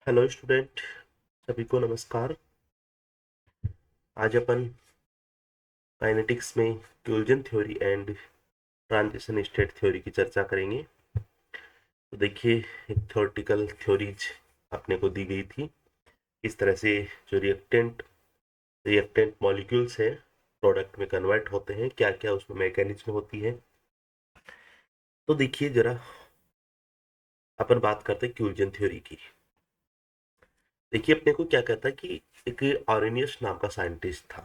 Hello student, सभी को नमस्कार। आज अपन काइनेटिक्स में fusion theory and transition state theory की चर्चा करेंगे। तो देखिए, एक थ्योरेटिकल थ्योरीज अपने को दी गई थी। इस तरह से जो रिएक्टेंट रिएक्टेंट मॉलिक्यूल्स है प्रोडक्ट में कन्वर्ट होते हैं, क्या क्या उसमें मैकेनिज्म होती है। तो देखिए जरा, अपन बात करते हैं फ्यूजन थ्योरी की। देखिए, अपने को क्या कहता है कि एक आर्रेनियस नाम का साइंटिस्ट था।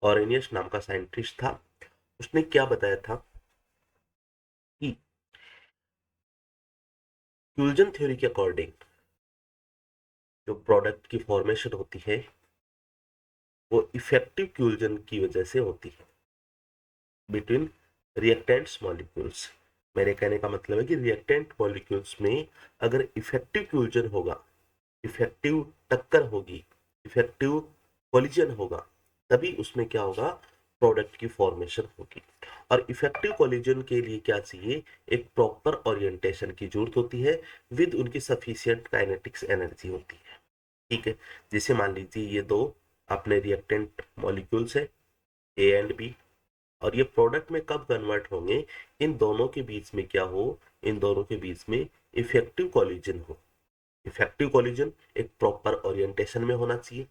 आर्रेनियस नाम का साइंटिस्ट था। उसने क्या बताया था कि फ्यूजन थ्योरी के अकॉर्डिंग जो प्रोडक्ट की फॉर्मेशन होती है वो इफेक्टिव फ्यूजन की वजह से होती है बिटवीन रिएक्टेंट्स मॉलिक्यूल्स। मेरे कहने का मतलब है कि रिएक्टेंट मॉलिक्यूल्स में अगर इफेक्टिव फ्यूजन होगा, इफेक्टिव टक्कर होगी, इफेक्टिव कोलिजन होगा, तभी उसमें क्या होगा, प्रोडक्ट की फॉर्मेशन होगी। और इफेक्टिव कोलिजन के लिए क्या चाहिए, एक प्रॉपर ओरिएंटेशन की जरूरत होती है विद उनकी सफिशिएंट काइनेटिक्स एनर्जी होती है। ठीक है। जैसे मान लीजिए ये दो अपने रिएक्टेंट मॉलिक्यूल्स है, ए एंड बी, और ये प्रोडक्ट में कब कन्वर्ट होंगे, इन दोनों के बीच में क्या हो, इन दोनों के बीच में इफेक्टिव कोलिजन हो। इफेक्टिव कोलिजन एक प्रॉपर ओरिएंटेशन में होना चाहिए।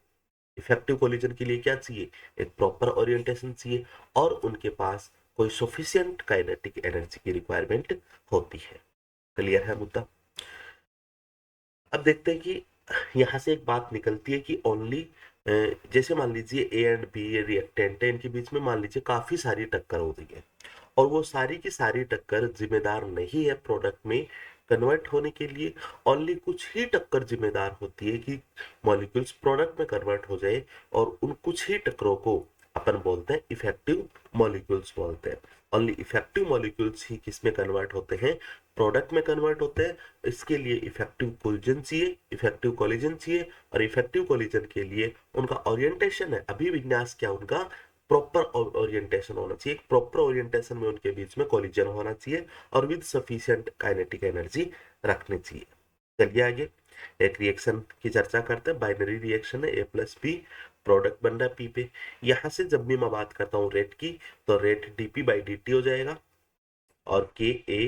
इफेक्टिव कोलिजन के लिए क्या चाहिए, एक प्रॉपर ओरिएंटेशन चाहिए, और उनके पास कोई सफिशिएंट काइनेटिक एनर्जी की रिक्वायरमेंट होती है। क्लियर है मुद्दा। अब देखते हैं कि यहाँ से एक बात निकलती है कि ओनली, जैसे मान लीजिए ए एंड बी रिएक्टेंट है, इनके बीच में मान लीजिए काफी सारी टक्कर हो रही है, और वो सारी की सारी टक्कर जिम्मेदार नहीं है प्रोडक्ट में कन्वर्ट होने के लिए। ओनली कुछ ही टक्कर जिम्मेदार होती है कि मॉलिक्यूल्स प्रोडक्ट में कन्वर्ट हो जाए, और उन कुछ ही टक्करों को अपन बोलते हैं इफेक्टिव मॉलिक्यूल्स बोलते हैं। ओनली इफेक्टिव मॉलिक्यूल्स ही किसमें कन्वर्ट होते हैं, प्रोडक्ट में कन्वर्ट होते हैं। इसके लिए इफेक्टिव कोलिजन चाहिए, इफेक्टिव कोलिजन चाहिए, और इफेक्टिव कोलिजन के लिए उनका ओरिएंटेशन है, अभिविन्यास क्या, उनका प्रॉपर ओरिएंटेशन होना चाहिए। एक प्रॉपर ओरिएंटेशन में उनके बीच में कोलिजन होना चाहिए, और विद सफिशिएंट काइनेटिक एनर्जी रखनी चाहिए। चलिए आगे एक रिएक्शन की चर्चा करते हैं। बाइनरी रिएक्शन है, ए प्लस बी, प्रोडक्ट बन रहा है पी पे। यहां से जब भी मैं बात करता हूँ रेट की, तो रेट डीपी बाई डी हो जाएगा, और के ए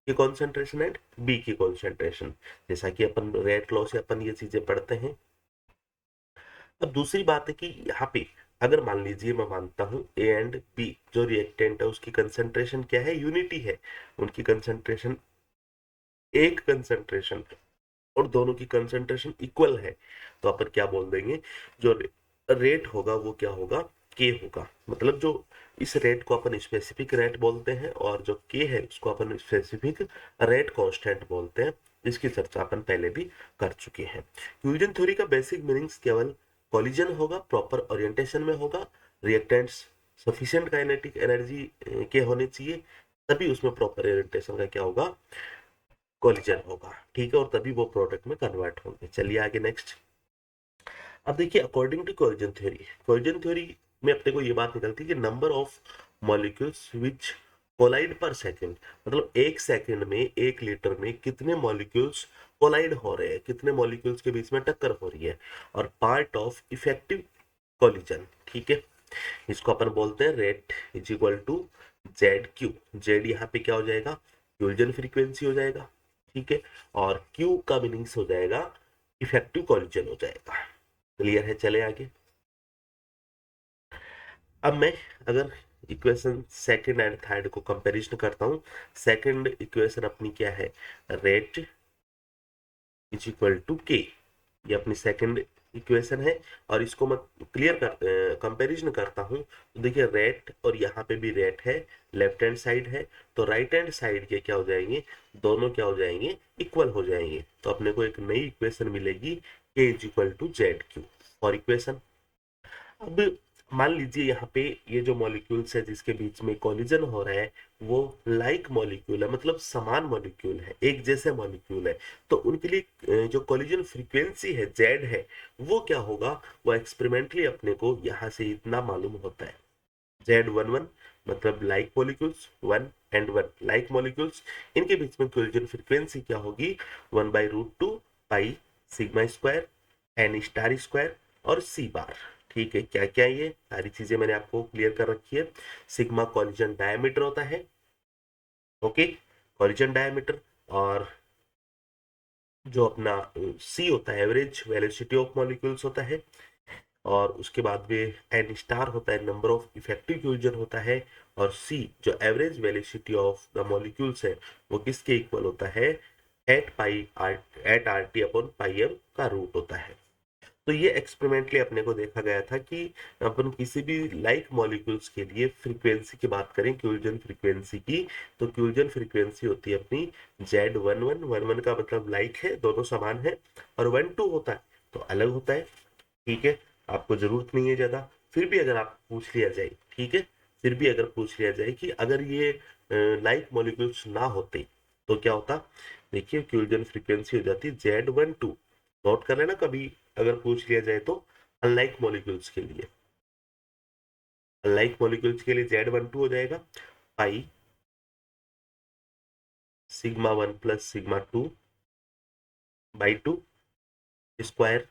की कॉन्सेंट्रेशन एंड बी की कॉन्सेंट्रेशन, जैसा कि अपन रेट लॉ से अपन ये चीजें पढ़ते हैं। अब दूसरी बात है कि यहाँ पे अगर मान लीजिए मैं मानता हूँ ए एंड बी जो रिएक्टेंट है उसकी कंसेंट्रेशन क्या है, यूनिटी है, उनकी कंसेंट्रेशन एक कंसेंट्रेशन है, और दोनों की कंसेंट्रेशन इक्वल है, तो अपन क्या बोल देंगे, जो रेट होगा वो क्या होगा, के होगा। मतलब जो इस रेट को अपन स्पेसिफिक रेट बोलते हैं, और जो के है उसको अपन स्पेसिफिक रेट कांस्टेंट बोलते हैं, जिसकी चर्चा अपन पहले भी कर चुके हैं। फ्यूजन थ्योरी का बेसिक मीनिंग्स केवल कॉलिजन होगा, प्रॉपर ओरिएंटेशन में होगा, रिएक्टेंट्स सफिशिएंट काइनेटिक एनर्जी के होने चाहिए, तभी उसमें प्रॉपर ओरिएंटेशन का क्या होगा, कोलिजन होगा। ठीक है, और तभी वो प्रोडक्ट में कन्वर्ट होंगे। चलिए आगे नेक्स्ट। अब देखिए, अकॉर्डिंग टू कोलिजन थ्योरी में अपने को ये बात निकलती है कि number of molecules which collide per second, मतलब एक सेकंड में, एक लीटर में कितने मॉलिक्यूल्स कोलाइड हो रहे हैं, कितने मॉलिक्यूल्स के बीच में टक्कर हो रही है, और पार्ट ऑफ इफेक्टिव कोलिजन। ठीक है, इसको अपन बोलते हैं rate is equal to Z Q. Z यहाँ पे क्या हो जाएगा, कोलिजन फ्रीक्वेंसी हो जाएगा। ठीक है, और क्यू का मीनिंग्स हो जाएगा इफेक्टिव कोलिजन हो जाएगा। क्लियर है, चले आगे। अब मैं अगर इक्वेशन सेकंड एंड थर्ड को कंपैरिजन करता हूं, सेकंड इक्वेशन अपनी क्या है, रेट इज इक्वल टू के, ये अपनी सेकंड इक्वेशन है। और इसको मैं क्लियर कर कंपैरिजन करता हूं, तो देखिए रेट, और यहाँ पे भी रेट है, लेफ्ट हैंड साइड है, तो राइट हैंड साइड के क्या हो जाएंगे, दोनों क्या हो जाएंगे, इक्वल हो जाएंगे। तो अपने को एक नई इक्वेशन मिलेगी, K is equal to Z Q for equation. अब मान लीजिए यहाँ पे ये जो मॉलिक्यूल्स है जिसके बीच में कोलिजन हो रहा है, वो लाइक मॉलिक्यूल है, मतलब समान मॉलिक्यूल है, एक जैसे मॉलिक्यूल है। तो उनके लिए जो कोलिजन फ्रीक्वेंसी है जेड है, वो क्या होगा, वो एक्सपेरिमेंटली अपने को यहाँ से इतना मालूम होता है, जेड 11 मतलब like molecules 1 and 1 like molecules, इनके बीच में कोलिजन फ्रीक्वेंसी क्या होगी 1/√2 pi sigma square N star square और सी बार। ठीक है, क्या क्या ये सारी चीजें मैंने आपको क्लियर कर रखी है। सिग्मा कोलिजन डायमीटर होता है, ओके, कोलिजन डायमीटर, और जो अपना सी होता है एवरेज वेलोसिटी ऑफ मॉलिक्यूल्स होता है, और उसके बाद में एन स्टार होता है नंबर ऑफ इफेक्टिव कोलिजन होता है, और सी जो average velocity of the molecules है वो किसके इक्वल होता है eight R T upon pi M का रूट होता है। तो ये एक्सपेरिमेंटली अपने को देखा गया था कि अपन किसी भी लाइक मॉलिक्यूल्स के लिए फ्रीक्वेंसी की बात करें, क्यूल्जन फ्रीक्वेंसी की, तो क्यूल्जन फ्रीक्वेंसी होती है अपनी Z11 का मतलब लाइक है, दोनों समान है, और 1-2 होता है तो अलग होता है। ठीक है, आपको जरूरत नहीं है ज्यादा, फिर भी अगर आप पूछ लिया जाए, ठीक है, फिर भी अगर पूछ लिया जाए कि अगर ये लाइक मॉलिक्यूल्स ना होते तो क्या होता, देखिए क्यूल्जन फ्रीक्वेंसी हो जाती Z12, नोट कर लेना कभी अगर पूछ लिया जाए तो। अनलाइक मॉलिक्यूल्स के लिए, अनलाइक मॉलिक्यूल्स के लिए Z12 हो जाएगा pi sigma 1 plus sigma 2/2 square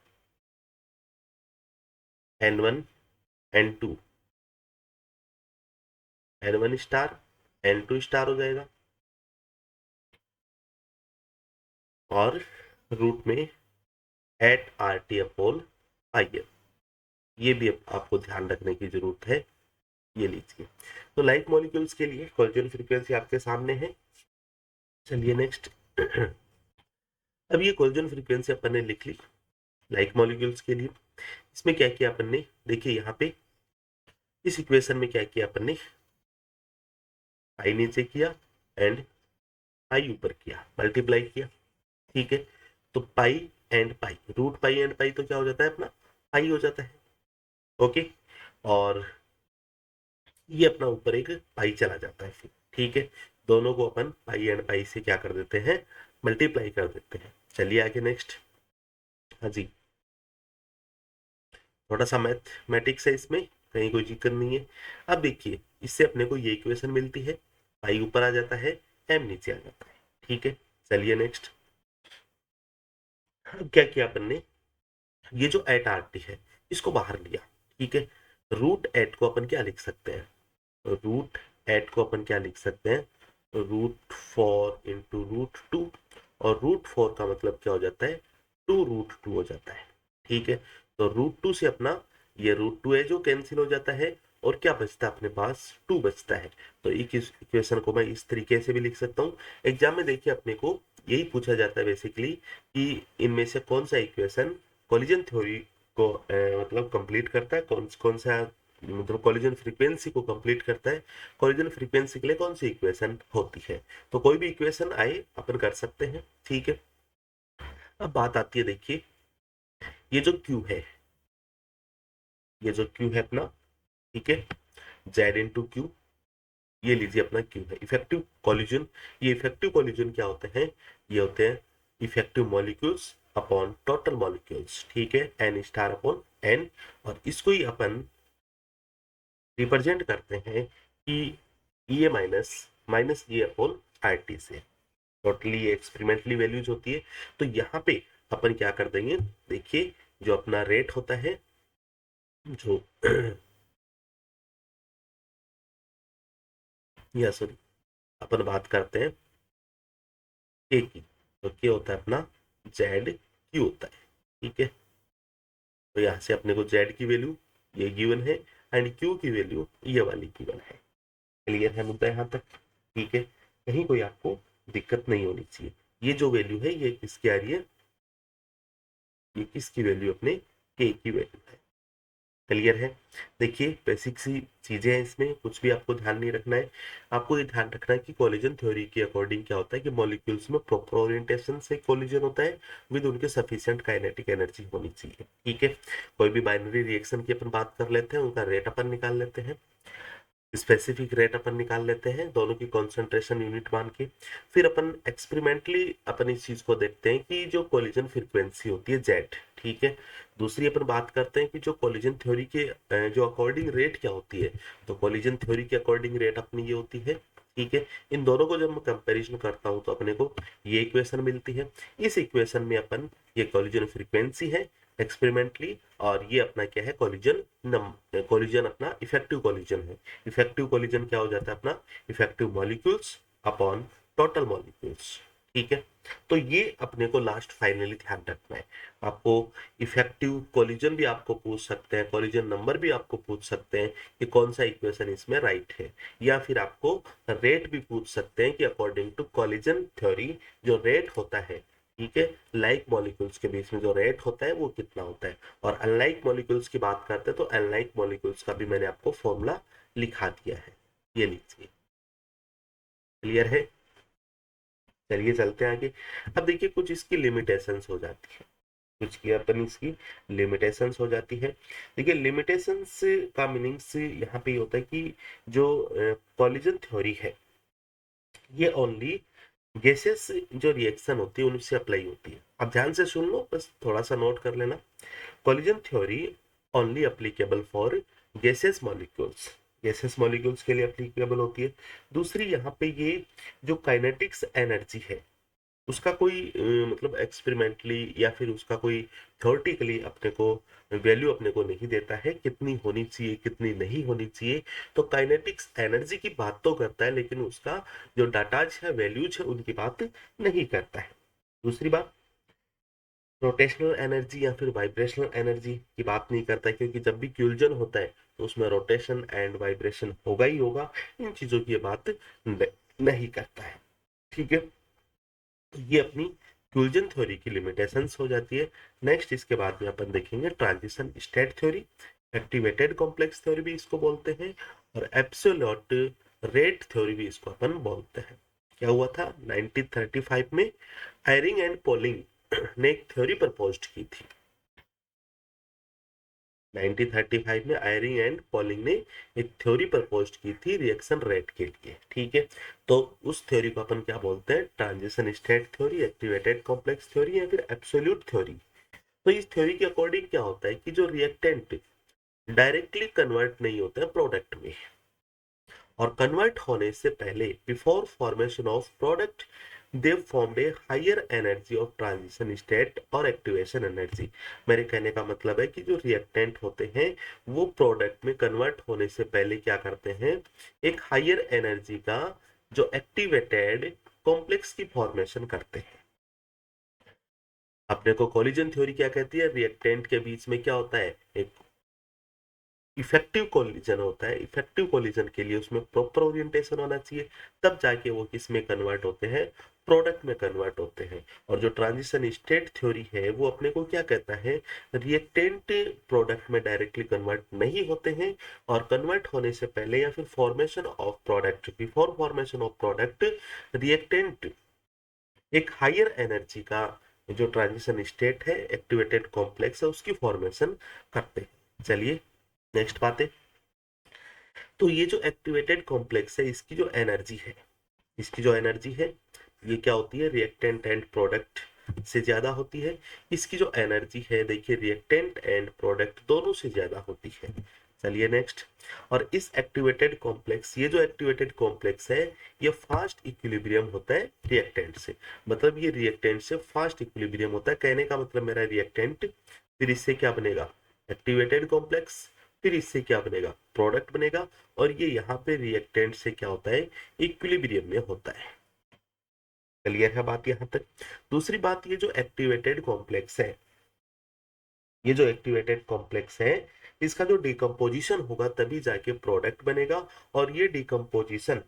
N1 N2 N1 star N2 star हो जाएगा, और रूट में eight R T upon I M, ये भी आपको ध्यान रखने की जरूरत है। ये लीजिए, तो लाइक मॉलिक्यूल्स के लिए कोलिजन फ्रीक्वेंसी आपके सामने है। चलिए नेक्स्ट अब ये कोलिजन फ्रीक्वेंसी अपन ने लिख ली लाइक मॉलिक्यूल्स के लिए। इसमें क्या किया अपन ने, देखिए यहाँ पे इस इक्वेशन में क्या किया अपन ने, पाई नीचे किया एंड पाई ऊपर किया, मल्टीप्लाई किया। ठीक है, तो pi and pi, root pi and pi तो क्या हो जाता है अपना पाई हो जाता है, ओके, और ये अपना ऊपर एक पाई चला जाता है फिर। ठीक है, दोनों को अपन पाई एंड पाई से क्या कर देते हैं, मल्टीप्लाई कर देते हैं। चलिए आगे नेक्स्ट। हाँ जी, थोड़ा सा मैथमेटिक्स है इसमें, कहीं कोई जिक्र नहीं है। अब देखिए इससे अपने को ये इक्वेशन मिलती है, पाई ऊपर आ जाता है, एम नीचे आ जाता है। ठीक है, चलिए नेक्स्ट। अब क्या किया अपन ने, ये जो एट आर टी है इसको बाहर लिया। ठीक है, रूट एट को अपन क्या लिख सकते हैं, रूट एट को अपन क्या लिख सकते हैं, √4 इंटू √2, और √4 का मतलब क्या हो जाता है 2√2 हो जाता है। ठीक है, तो √2 से अपना ये √2 है जो कैंसिल हो जाता है, और क्या बचता है अपने पास 2 बचता है। तो एक इक्वेशन को मैं इस तरीके से भी लिख सकता हूँ। एग्जाम में देखिए अपने को यही पूछा जाता है बेसिकली कि इनमें से कौन सा इक्वेशन कोलिजन थ्योरी को मतलब कंप्लीट करता है, कौन कौन सा मतलब कोलिजन फ्रीक्वेंसी को कंप्लीट करता है, कोलिजन फ्रीक्वेंसी के लिए कौन सी इक्वेशन होती है। तो कोई भी इक्वेशन आए अपन कर सकते हैं। ठीक है, अब बात आती है, देखिए ये जो Q है, ये जो Q है अपना, ठीक है, Z इंटू क्यू, ये लीजिए अपना Q है इफेक्टिव कोलिजन। ये इफेक्टिव कोलिजन क्या होते हैं, ये होते हैं effective molecules upon total molecules. ठीक है, एन स्टार अपॉन एन, और इसको ही अपन रिप्रेजेंट करते हैं कि ये माइनस माइनस ये अपॉन आर टी से, टोटली ये एक्सपेरिमेंटली वैल्यूज होती है। तो यहाँ पे अपन क्या कर देंगे, देखिए जो अपना रेट होता है, जो या सॉरी अपन बात करते हैं के की, तो के होता है अपना जेड क्यू होता है। ठीक है, तो यहाँ से अपने को जेड की वैल्यू ये गिवन है, एंड क्यू की वैल्यू ये वाली गिवन है। क्लियर है मुद्दा यहाँ तक। ठीक है, कहीं कोई आपको दिक्कत नहीं होनी चाहिए। ये जो वैल्यू है ये किसकी आ रही है, ये किसकी वैल्यू अपने के की वैल्यू है। क्लियर है, देखिए बेसिक सी चीजें हैं इसमें, कुछ भी आपको ध्यान नहीं रखना है। आपको ये ध्यान रखना है कि कोलिजन थ्योरी के अकॉर्डिंग क्या होता है कि मॉलिक्यूल्स में प्रॉपर ओरिएंटेशन से कोलिजन होता है विद उनके सफिशिएंट काइनेटिक एनर्जी होनी चाहिए। ठीक है, कोई भी बाइनरी रिएक्शन की अपन बात कर लेते हैं, उनका रेट अपन निकाल लेते हैं। स्पेसिफिक रेट अपन निकाल लेते हैं दोनों की कॉन्सेंट्रेशन यूनिट मान के। फिर अपन एक्सपेरिमेंटली अपन इस चीज को देखते हैं कि जो कोलिजन फ्रीक्वेंसी होती है जेड, ठीक है। दूसरी अपन बात करते हैं कि जो कोलिजन थ्योरी के जो अकॉर्डिंग रेट क्या होती है। तो कोलिजन थ्योरी के अकॉर्डिंग रेट अपनी ये होती है, ठीक है। इन दोनों को जब मैं कंपैरिजन करता हूं तो अपने को ये इक्वेशन मिलती है। इस इक्वेशन में अपन ये कोलिजन फ्रीक्वेंसी है एक्सपेरिमेंटली, और ये अपना क्या है कोलिजन कोलिजन अपना इफेक्टिव कोलिजन है। इफेक्टिव कोलिजन क्या हो जाता है अपना, effective molecules upon total molecules, ठीक है। तो ये अपने को लास्ट फाइनली ध्यान रखना है। आपको इफेक्टिव कोलिजन भी आपको पूछ सकते हैं, कोलिजन नंबर भी आपको पूछ सकते हैं कि कौन सा इक्वेशन इसमें राइट है, या फिर आपको रेट भी पूछ सकते हैं कि अकॉर्डिंग टू कोलिजन थ्योरी जो रेट होता है, ठीक है, लाइक मॉलिक्यूल्स के बीच में जो रेट होता है वो कितना होता है। और अनलाइक मॉलिक्यूल्स की बात करते हैं तो अनलाइक मॉलिक्यूल्स का भी मैंने आपको फॉर्मूला लिखा दिया है, ये लीजिए। क्लियर है? चलिए चलते हैं आगे। अब देखिए कुछ इसकी लिमिटेशंस हो जाती है, कुछ की अपन इसकी लिमिटेशंस हो जाती है। देखिए लिमिटेशंस का मीनिंग्स यहाँ पे ये होता है कि जो कोलिजन थ्योरी है ये ओनली गैसेस जो रिएक्शन होती है उनसे अप्लाई होती है। अब ध्यान से सुन लो, बस थोड़ा सा नोट कर लेना। Collision theory only applicable for gases molecules, gases molecules के लिए अप्लीकेबल होती है। दूसरी यहाँ पे ये जो काइनेटिक्स एनर्जी है उसका कोई मतलब एक्सपेरिमेंटली या फिर उसका कोई थ्योरेटिकली अपने को वैल्यू अपने को नहीं देता है कितनी होनी चाहिए कितनी नहीं होनी चाहिए। तो काइनेटिक्स एनर्जी की बात तो करता है लेकिन उसका जो डाटाज है वैल्यूज है उनकी बात नहीं करता है। दूसरी बात, रोटेशनल एनर्जी या फिर वाइब्रेशनल एनर्जी की बात नहीं करता है, क्योंकि जब भी फ्यूजन होता है तो उसमें रोटेशन एंड वाइब्रेशन होगा ही होगा, इन चीजों की बात नहीं करता है, ठीक है। तो ये अपनी फ्यूजन थ्योरी की लिमिटेशंस हो जाती है। नेक्स्ट इसके बाद में अपन देखेंगे transition state theory, activated complex theory भी इसको बोलते हैं, और एब्सोल्यूट रेट थ्योरी भी इसको अपन बोलते हैं। क्या हुआ था 1935 में आयरिंग एंड पोलिंग ने एक थ्योरी प्रपोज्ड की थी। 1935 में आयरिंग एंड पॉलिंग ने एक थ्योरी प्रपोज की थी रिएक्शन रेट के लिए, ठीक है। तो उस थ्योरी को अपन क्या बोलते हैं, transition state theory, activated complex theory या फिर एब्सोल्यूट थ्योरी। तो इस थ्योरी के अकॉर्डिंग क्या होता है कि जो रिएक्टेंट डायरेक्टली कन्वर्ट नहीं होता है प्रोडक्ट में, और कन्वर्ट होने से पहले before formation of product they formed a higher energy of transition state और एक्टिवेशन एनर्जी। मेरे कहने का मतलब है कि जो रिएक्टेंट होते हैं वो प्रोडक्ट में कन्वर्ट होने से पहले क्या करते हैं, एक हायर एनर्जी का जो एक्टिवेटेड कॉम्प्लेक्स की फॉर्मेशन करते हैं। अपने को कोलिजन थ्योरी क्या कहती है, रिएक्टेंट के बीच में क्या होता है, एक इफेक्टिव कोलिजन होता है। इफेक्टिव कोलिजन के लिए उसमें प्रॉपर ओरिएंटेशन होना चाहिए, तब जाके वो किस में कन्वर्ट होते हैं, प्रोडक्ट में कन्वर्ट होते हैं। और जो ट्रांजिशन स्टेट थ्योरी है वो अपने को क्या कहता है, रिएक्टेंट प्रोडक्ट में डायरेक्टली कन्वर्ट नहीं होते हैं, और कन्वर्ट होने से पहले या फिर formation of product before formation of product reactant एक हायर एनर्जी का जो ट्रांजिशन स्टेट है एक्टिवेटेड कॉम्प्लेक्स है उसकी फॉर्मेशन करते हैं। चलिए नेक्स्ट बात है, तो ये जो एक्टिवेटेड कॉम्प्लेक्स है इसकी जो एनर्जी है, इसकी जो एनर्जी है ये क्या होती है, रिएक्टेंट एंड प्रोडक्ट से ज्यादा होती है। इसकी जो एनर्जी है देखिए रिएक्टेंट एंड प्रोडक्ट दोनों से ज्यादा होती है। चलिए नेक्स्ट, और इस एक्टिवेटेड कॉम्प्लेक्स, ये जो एक्टिवेटेड कॉम्प्लेक्स है ये फास्ट इक्विलिब्रियम होता है रिएक्टेंट से, मतलब ये रिएक्टेंट से फास्ट इक्विलिब्रियम होता है। कहने का मतलब मेरा रिएक्टेंट, फिर इससे क्या बनेगा, एक्टिवेटेड कॉम्प्लेक्स, फिर इससे क्या बनेगा, प्रोडक्ट बनेगा, और ये यहाँ पे रिएक्टेंट से क्या होता है, इक्विलिब्रियम में होता है। क्लियर है बात यहाँ तक? दूसरी बात, ये जो एक्टिवेटेड कॉम्प्लेक्स है, ये जो एक्टिवेटेड कॉम्प्लेक्स है इसका जो डिकम्पोजिशन होगा तभी जाके प्रोडक्ट बनेगा, और ये डिकम्पोजिशन,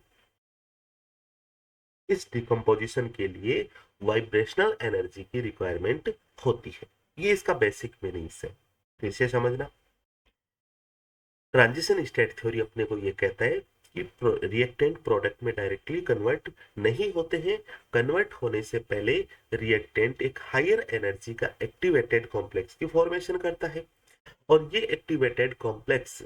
इस डिकम्पोजिशन के लिए वाइब्रेशनल एनर्जी की रिक्वायरमेंट होती है। ये इसका बेसिक मीनिंग्स है, फिर से समझना। ट्रांजिशन स्टेट थ्योरी अपने को ये कहता है कि रिएक्टेंट प्रोडक्ट में डायरेक्टली कन्वर्ट नहीं होते हैं, कन्वर्ट होने से पहले रिएक्टेंट एक हायर एनर्जी का एक्टिवेटेड कॉम्प्लेक्स की फॉर्मेशन करता है, और ये एक्टिवेटेड कॉम्प्लेक्स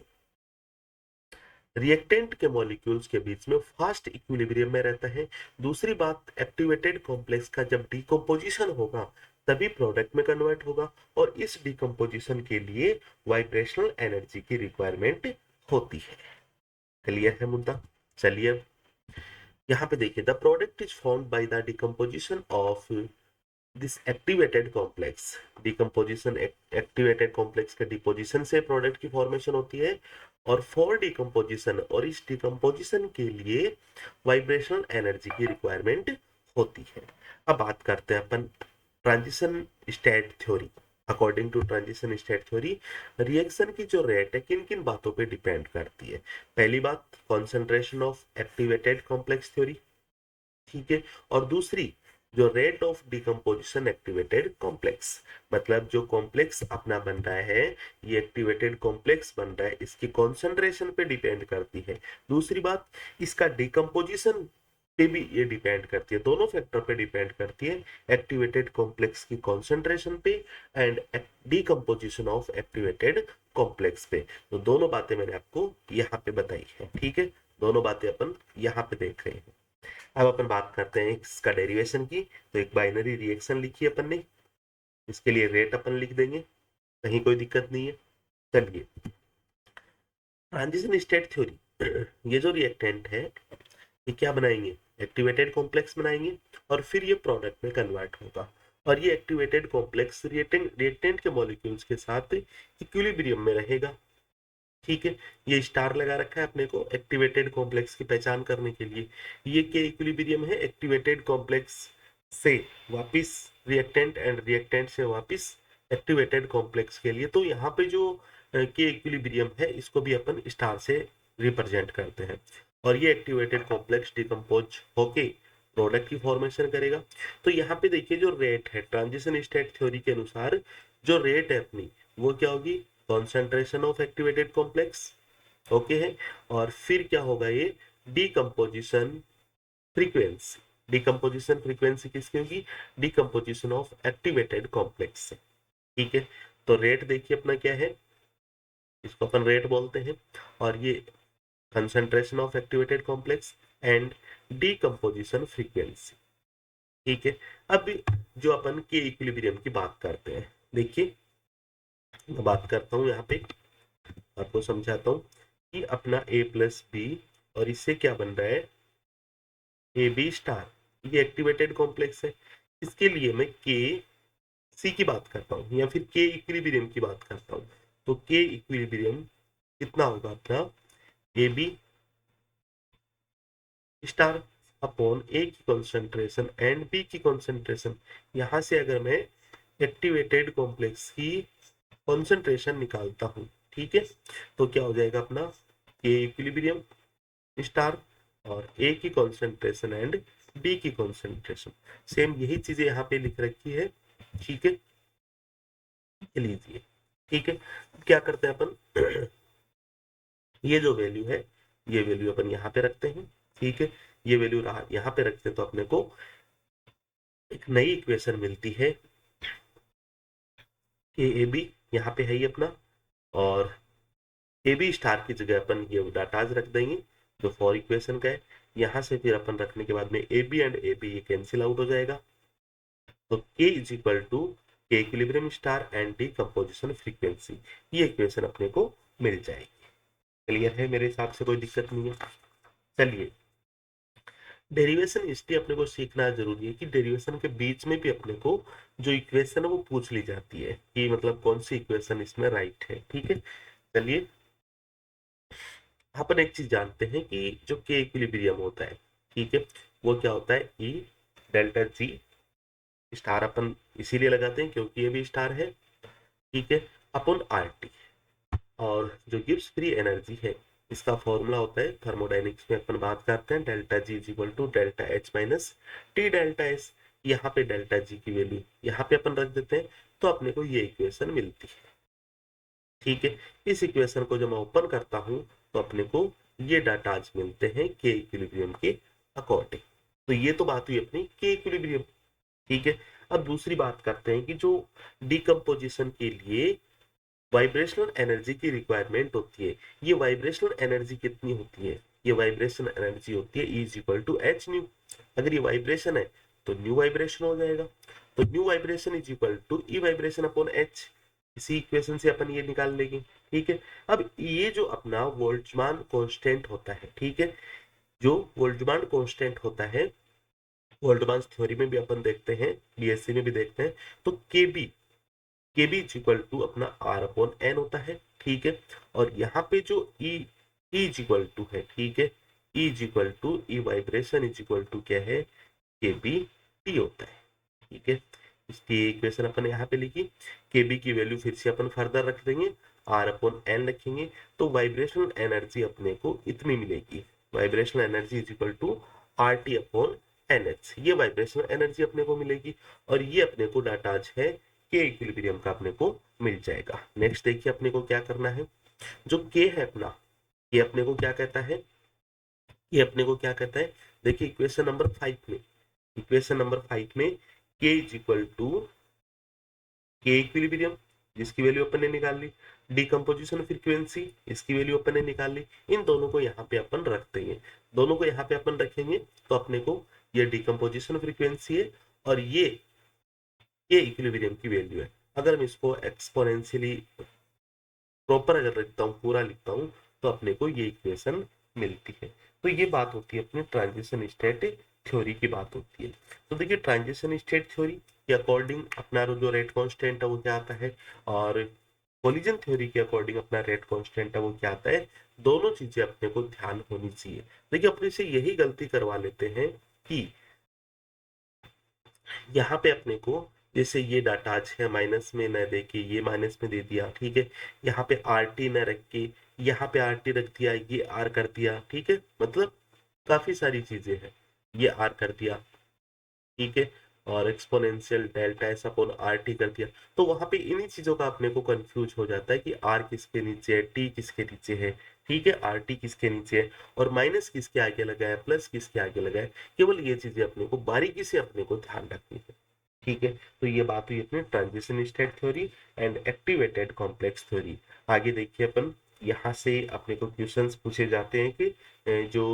रिएक्टेंट के मॉलिक्यूल्स के बीच में फास्ट इक्विलिब्रियम में रहता है। दूसरी बात, एक्टिवेटेड कॉम्प्लेक्स का जब डिकम्पोजिशन होगा तभी प्रोडक्ट में कन्वर्ट होगा, और इस डिकम्पोजिशन के लिए वाइब्रेशनल एनर्जी की रिक्वायरमेंट होती है। क्लियर है मुद्दा? चलिए अब यहाँ पे देखिए, the product is formed by the decomposition of this activated complex. Decomposition, activated complex के डिपोजिशन से प्रोडक्ट की फॉर्मेशन होती है, और फॉर डिकम्पोजिशन, और इस डिकम्पोजिशन के लिए वाइब्रेशनल एनर्जी की रिक्वायरमेंट होती है। अब बात करते हैं अपन transition state theory. According to transition state theory, reaction की जो रेट है किन किन बातों पे डिपेंड करती है। पहली बात, concentration of activated complex theory, ठीक है। और दूसरी, जो rate of decomposition activated complex, मतलब जो कॉम्प्लेक्स अपना बन रहा है, ये एक्टिवेटेड कॉम्प्लेक्स बन रहा है, इसकी कॉन्सेंट्रेशन पे डिपेंड करती है। दूसरी बात, इसका डिकम्पोजिशन पे भी ये डिपेंड करती है, दोनों फैक्टर पे डिपेंड करती है, एक्टिवेटेड कॉम्प्लेक्स की कॉन्सेंट्रेशन पे and decomposition of activated complex पे। तो दोनों बातें मैंने आपको यहाँ पे बताई है, ठीक है। दोनों बातें अपन यहाँ पे देख रहे हैं। अब अपन बात करते हैं इसका डेरिवेशन की। तो एक बाइनरी रिएक्शन लिखी अपन ने, इसके लिए रेट अपन लिख देंगे, कहीं कोई दिक्कत नहीं है। चलिए, ट्रांजिशन स्टेट थ्योरी, ये जो रिएक्टेंट है ये क्या बनाएंगे, एक्टिवेटेड कॉम्प्लेक्स बनाएंगे, और फिर ये प्रोडक्ट में कन्वर्ट होगा, और ये एक्टिवेटेड कॉम्प्लेक्स रिएक्टेंट के मॉलिक्यूल्स के साथ इक्विलिब्रियम में रहेगा, ठीक है। ये स्टार लगा रखा है अपने को एक्टिवेटेड कॉम्प्लेक्स की पहचान करने के लिए। ये के इक्विलिब्रियम है एक्टिवेटेड कॉम्प्लेक्स से वापिस रिएक्टेंट, एंड रिएक्टेंट से वापिस एक्टिवेटेड कॉम्प्लेक्स के लिए। तो यहाँ पे जो के इक्विलिब्रियम है इसको भी अपन स्टार से रिप्रेजेंट करते हैं, और ये एक्टिवेटेड कॉम्प्लेक्स डिकम्पोज होके प्रोडक्ट की फॉर्मेशन करेगा। तो यहाँ पे देखिए, जो रेट है ट्रांजिशन स्टेट थ्योरी के अनुसार, जो रेट है अपनी वो क्या होगी, concentration of activated complex, okay है। और फिर क्या होगा, ये डिकम्पोजिशन फ्रीक्वेंसी। डिकम्पोजिशन फ्रीक्वेंसी किसकी होगी, डिकम्पोजिशन ऑफ एक्टिवेटेड कॉम्प्लेक्स से, ठीक है। तो रेट देखिए अपना क्या है, इसको अपन रेट बोलते हैं, और ये concentration of activated complex and decomposition frequency, ठीक है। अब जो अपन के इक्विलिब्रियम की बात करते हैं, देखिए मैं बात करता हूँ यहाँ पे, आपको समझाता हूँ कि अपना a प्लस बी, और इससे क्या बन रहा है, ए बी स्टार, ये एक्टिवेटेड कॉम्प्लेक्स है। इसके लिए मैं के सी की बात करता हूँ, या फिर के इक्विलिब्रियम की बात करता हूँ। तो के इक्विलिब्रियम कितना होगा अपना, ए बी स्टार अपॉन ए की कॉन्सेंट्रेशन एंड बी की कॉन्सेंट्रेशन। यहां से अगर मैं एक्टिवेटेड कॉम्प्लेक्स की कॉन्सेंट्रेशन निकालता हूं, ठीक है, तो क्या हो जाएगा अपना, के इक्विलिब्रियम स्टार और ए की कॉन्सेंट्रेशन एंड बी की कॉन्सेंट्रेशन, सेम यही चीजें यहाँ पे लिख रखी है, ठीक है, लीजिए, ठीक है। क्या करते हैं अपन, ये जो वैल्यू है, ये वैल्यू अपन यहाँ पे रखते हैं, ठीक है। ये वैल्यू यहाँ पे रखते हैं तो अपने को एक नई इक्वेशन मिलती है, के ए बी यहाँ पे है ही अपना, और ए बी स्टार की जगह अपन ये डाटाज रख देंगे जो फॉर इक्वेशन का है। यहाँ से फिर अपन रखने के बाद में A B and A B ये कैंसिल आउट हो जाएगा, तो K is equal to K equilibrium star and decomposition frequency, ये इक्वेशन अपने को मिल जाएगी। क्लियर है, मेरे हिसाब से कोई दिक्कत नहीं है। चलिए, डेरिवेशन इसलिए अपने को सीखना जरूरी है कि डेरिवेशन के बीच में भी अपने को जो इक्वेशन है वो पूछ ली जाती है कि मतलब कौन सी इक्वेशन इसमें राइट है, ठीक है। चलिए, अपन एक चीज जानते हैं कि जो के इक्विलिब्रियम होता है, ठीक है, वो क्या होता है, ई डेल्टा जी स्टार, अपन इसीलिए लगाते हैं क्योंकि ये भी स्टार है, ठीक है, अपॉन आर टी। और जो गिब्स फ्री एनर्जी है, इसका फॉर्मूला होता है, थर्मोडाइनमिक्स में अपन बात करते हैं, delta G is equal to delta H minus T delta S. यहाँ पे डेल्टा जी की वैल्यू यहाँ पे अपन रख देते हैं, तो अपने को ये इक्वेशन मिलती है, ठीक है। इस इक्वेशन को जब मैं ओपन करता हूँ तो अपने को ये डाटाज मिलते हैं के इक्विलिब्रियम के अकॉर्डिंग। तो ये तो बात हुई अपनी के इक्विलिब्रियम, ठीक है। अब दूसरी बात करते हैं कि जो डिकम्पोजिशन के लिए वाइब्रेशनल एनर्जी की रिक्वायरमेंट होती है। ये वाइब्रेशनल एनर्जी कितनी होती है? ये वाइब्रेशनल एनर्जी होती है E is equal to H nu. अगर ये वाइब्रेशन है तो न्यू वाइब्रेशन हो जाएगा, तो nu vibration is equal to E vibration upon H. इसी इक्वेशन से अपन ये निकाल लेंगे, ठीक है। अब ये जो अपना बोल्ट्जमान कांस्टेंट होता है, ठीक है, जो बोल्ट्जमान कांस्टेंट होता है, बोल्ट्जमान थ्योरी में भी अपन देखते हैं, बीएससी में भी देखते हैं, तो केबी इज इक्वल टू अपना आर अपॉन एन होता है, ठीक है। और यहाँ पे जो ई इज इक्वल टू है, ठीक है, E is equal to E vibration is equal to क्या है, केबी टी होता है, ठीक है। इसकी इक्वेशन अपन यहाँ पे लिखी, केबी की वैल्यू फिर से अपन फर्दर रख देंगे, आर अपॉन एन रखेंगे, तो वाइब्रेशनल एनर्जी अपने को इतनी मिलेगी। Vibrational energy is equal to R T upon N H, ये वाइब्रेशनल एनर्जी अपने को मिलेगी। और ये अपने को डाटा आज है के इक्विलिब्रियम का अपने को मिल जाएगा। नेक्स्ट देखिए अपने को क्या करना है, जो के है अपना, ये अपने को क्या कहता है, ये अपने को क्या कहता है, देखिए इक्वेशन नंबर 5 में, इक्वेशन नंबर 5 में के is equal to K equilibrium, जिसकी वैल्यू अपन ने निकाल ली, डिकम्पोजिशन फ्रीक्वेंसी, इसकी वैल्यू अपन ने निकाल ली। इन दोनों को यहाँ पे अपन रख देंगे, दोनों को यहाँ पे अपन रखेंगे, तो अपने को ये डिकम्पोजिशन फ्रीक्वेंसी है और ये इक्विलिब्रियम की वैल्यू है। अगर मैं इसको एक्सपोनेंशियली प्रॉपर अगर लिखता हूँ, पूरा लिखता हूँ, तो अपने को ये इक्वेशन मिलती है। तो ये बात होती है अपनी ट्रांजिशन स्टेट थ्योरी की बात होती है। तो देखिए ट्रांजिशन स्टेट थ्योरी के अकॉर्डिंग अपना जो रेट कांस्टेंट है वो क्या आता है, और कोलिजन थ्योरी के अकॉर्डिंग अपना रेट कांस्टेंट है वो क्या आता है, दोनों चीजें अपने को ध्यान होनी चाहिए। देखिए अपने से यही गलती करवा लेते हैं कि यहाँ पे अपने को जैसे ये डाटा आज है माइनस में न दे के ये माइनस में दे दिया, ठीक है, यहाँ पे आर टी न रख के यहाँ पे आर टी रख दिया, ये आर कर दिया, ठीक है, मतलब काफी सारी चीजें हैं, ये आर कर दिया, ठीक है, और exponential delta S upon R T कर दिया। तो वहां पे इन्हीं चीजों का अपने को कंफ्यूज हो जाता है कि आर किसके नीचे है, टी किसके नीचे है, ठीक है, आर टी किसके नीचे है, और माइनस किसके आगे लगा है, प्लस किसके आगे लगा है। केवल ये चीजें अपने को बारीकी से अपने को ध्यान रखनी है, ठीक है। तो ये बात हुई अपनी transition state theory and activated complex theory. आगे देखिए अपन यहाँ से अपने को क्वेश्चंस पूछे जाते हैं कि जो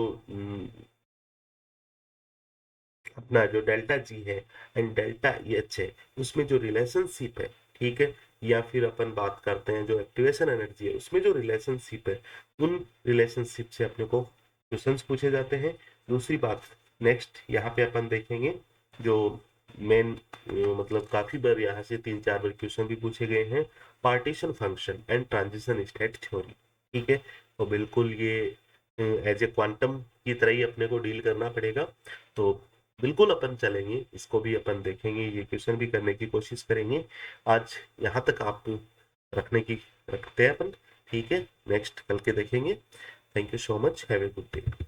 अपना जो डेल्टा जी है एंड डेल्टा एच है उसमें जो रिलेशनशिप है, ठीक है, या फिर अपन बात करते हैं जो एक्टिवेशन एनर्जी है उसमें जो रिलेशनशिप है, उन रिलेशनशिप से अपने को क्वेश्चंस पूछे जाते हैं। दूसरी बात नेक्स्ट यहाँ पे अपन देखेंगे जो मेन मतलब काफी बार यहाँ से 3-4 बार क्वेश्चन भी पूछे गए हैं, partition function and transition state theory, ठीक है। तो बिल्कुल ये एज ए क्वांटम की तरह ही अपने को डील करना पड़ेगा, तो बिल्कुल अपन चलेंगे, इसको भी अपन देखेंगे, ये क्वेश्चन भी करने की कोशिश करेंगे। आज यहाँ तक आप रखते हैं अपन, ठीक है, नेक्स्ट कल के देखेंगे। Thank you so much, have a good day.